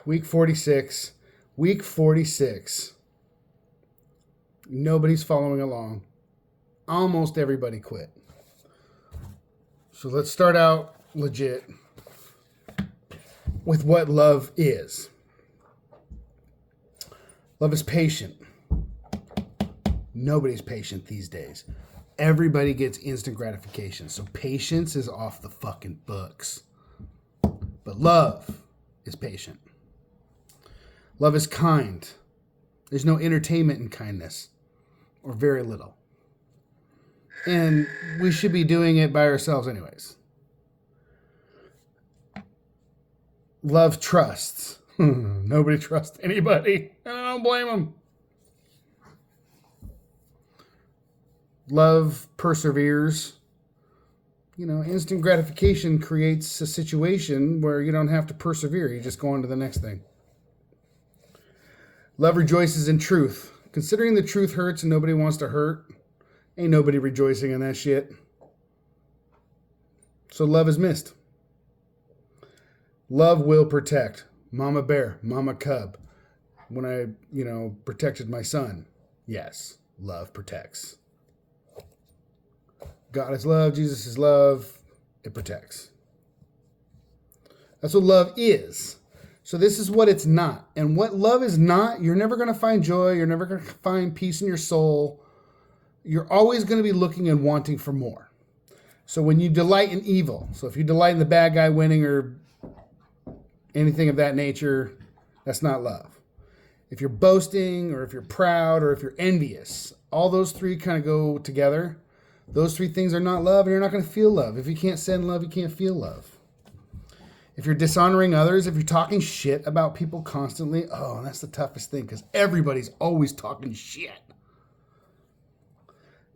Week 46. Week 46. Nobody's following along. Almost everybody quit. So let's start out legit with what love is. Love is patient. Nobody's patient these days. Everybody gets instant gratification. So patience is off the fucking books. But love is patient. Love is kind. There's no entertainment in kindness, or very little. And we should be doing it by ourselves anyways. Love trusts. Nobody trusts anybody. And I don't blame them. Love perseveres. Instant gratification creates a situation where you don't have to persevere. You just go on to the next thing. Love rejoices in truth. Considering the truth hurts and nobody wants to hurt, ain't nobody rejoicing in that shit. So love is missed. Love will protect. Mama bear, mama cub. When I, protected my son. Yes, love protects. God is love, Jesus is love. It protects. That's what love is. So this is what it's not. And what love is not, you're never going to find joy. You're never going to find peace in your soul. You're always going to be looking and wanting for more. So when you delight in evil, so if you delight in the bad guy winning or anything of that nature, that's not love. If you're boasting or if you're proud or if you're envious, all those three kind of go together. Those three things are not love, and you're not going to feel love. If you can't send love, you can't feel love. If you're dishonoring others, if you're talking shit about people constantly, that's the toughest thing because everybody's always talking shit.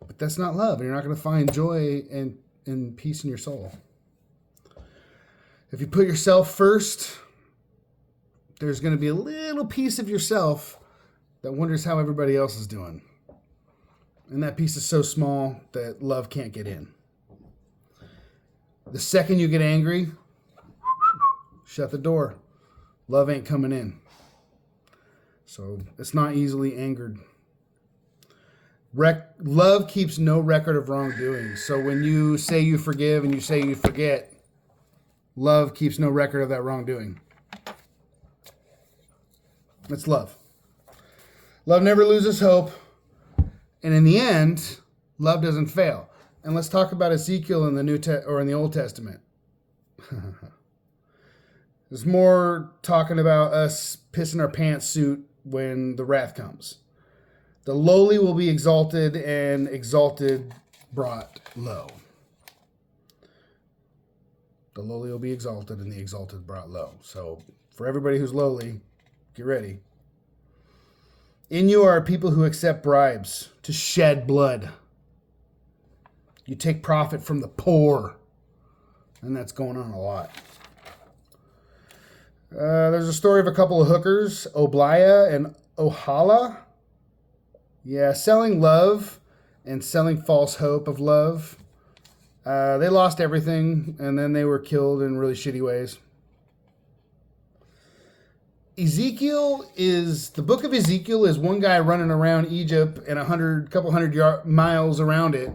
But that's not love, and you're not going to find joy and peace in your soul. If you put yourself first, there's going to be a little piece of yourself that wonders how everybody else is doing. And that piece is so small that love can't get in. The second you get angry, shut the door. Love ain't coming in. So it's not easily angered. Love keeps no record of wrongdoing. So when you say you forgive and you say you forget, love keeps no record of that wrongdoing. That's love. Love never loses hope. And in the end, love doesn't fail. And let's talk about Ezekiel in the Old Testament. There's more talking about us pissing our pantsuit when the wrath comes. The lowly will be exalted, and exalted brought low. The lowly will be exalted, and the exalted brought low. So for everybody who's lowly, get ready. In you are people who accept bribes to shed blood. You take profit from the poor. And that's going on a lot. There's a story of a couple of hookers, Oblaya and Ohala. Yeah, selling love and selling false hope of love. They lost everything, and then they were killed in really shitty ways. The book of Ezekiel is one guy running around Egypt and a couple hundred miles around it,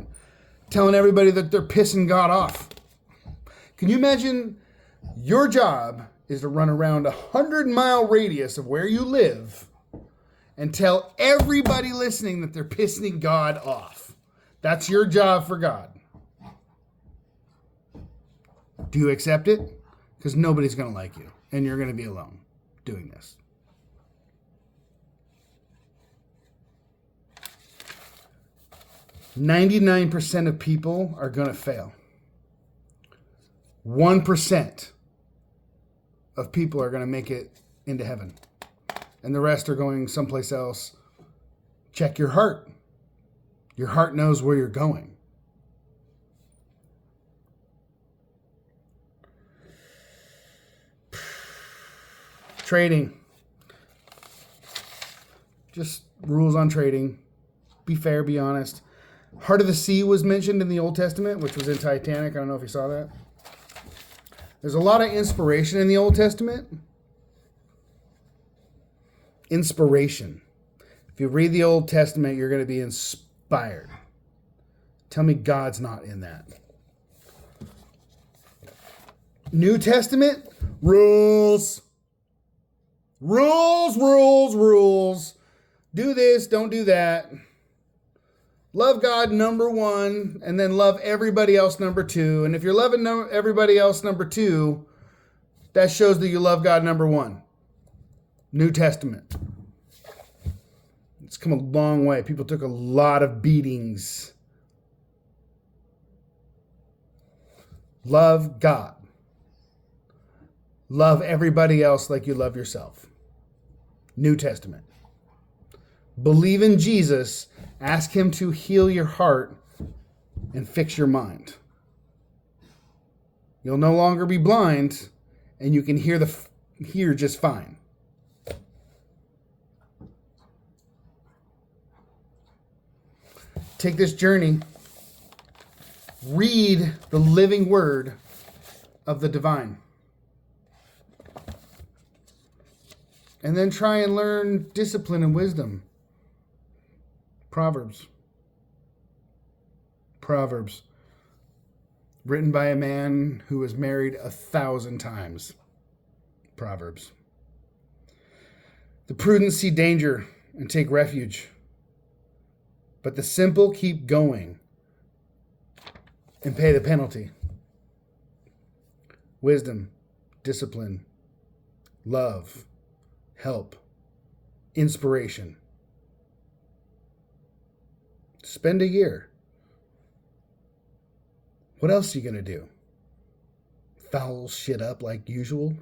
telling everybody that they're pissing God off. Can you imagine your job is to run around 100-mile radius of where you live and tell everybody listening that they're pissing God off? That's your job for God. Do you accept it? Because nobody's going to like you, and you're going to be alone doing this. "99% of people are going to fail. 1% of people are going to make it into heaven. And the rest are going someplace else. Check your heart. Your heart knows where you're going. Trading. Just rules on trading. Be fair, be honest. Heart of the sea was mentioned in the Old Testament, which was in Titanic. I don't know if you saw that. There's a lot of inspiration in the Old Testament. inspiration. If you read the Old Testament, you're going to be inspired. Tell me God's not in that. New Testament, rules. Rules, rules, rules. Do this, don't do that. Love God, number one, and then love everybody else, number two. And if you're loving everybody else, number two, that shows that you love God, number one. New Testament. It's come a long way. People took a lot of beatings. Love God. Love everybody else like you love yourself. New Testament. Believe in Jesus. Ask him to heal your heart and fix your mind. You'll no longer be blind, and you can hear just fine. Take this journey. Read the living word of the divine. And then try and learn discipline and wisdom. Proverbs. Written by a man who was married 1,000 times. Proverbs. The prudent see danger and take refuge, but the simple keep going and pay the penalty. Wisdom, discipline, love, help, inspiration. Spend a year. What else are you going to do? Foul shit up like usual?